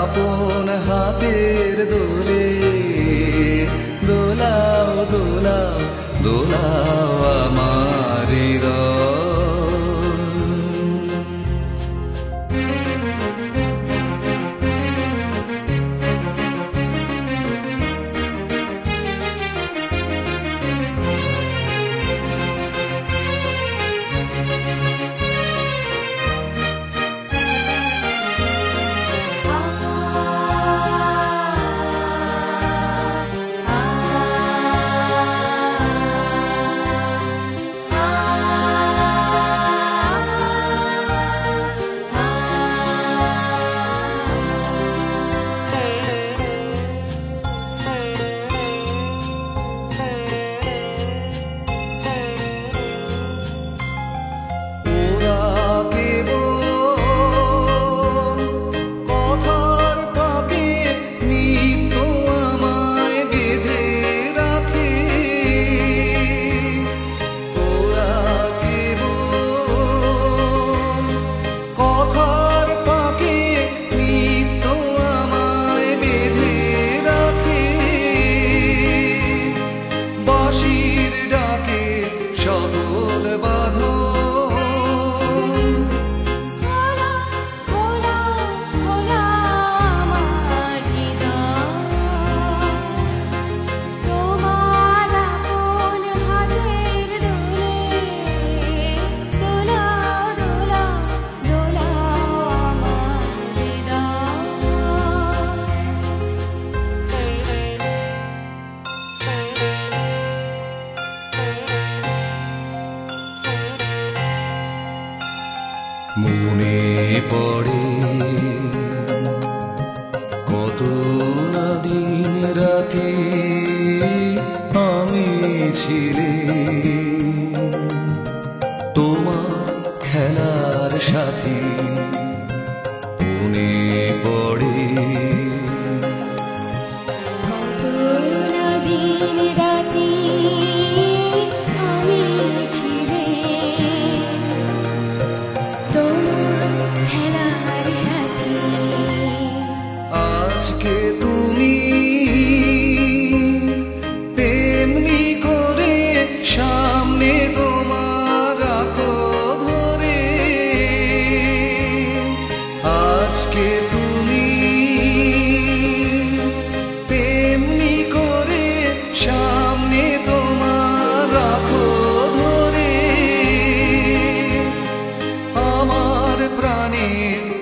আপন হাতের দোলে দোলাও দোলাও দোলাও আমার হৃদয়। মনে পড়ে কত না দিন রাতে আমি ছিলে তোমার খেলার সাথী। মনে পড়ে কত না দিন রাতে আমি ছিলে খেলার সাথী। আজকে তুমি তেমনি করে সামনে তোমার রাখো ধরে। আজকে তুমি তেমনি করে সামনে তোমার রাখো ধরে। আমার প্রাণে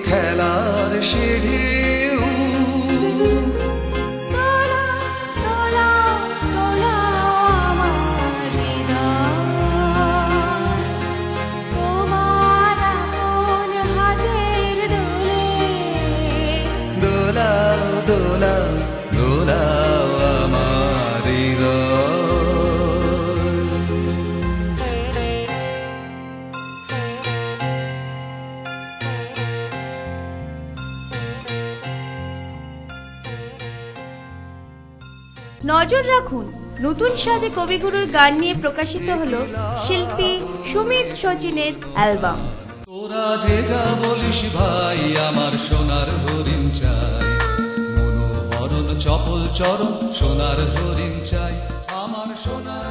খেলার সে ঢেউ দোলাও দোলাও দোলাও আমার হৃদয়। নজর রাখুন, নতুন স্বাদে কবিগুরুর গান নিয়ে প্রকাশিত হলো শিল্পী সুমিত সচিনের অ্যালবাম। তোরা যে যা বলিস ভাই, আমার সোনার হরিণ চাই, মনোহরণ চপল চরণ সোনার হরিণ চাই, আমার সোনার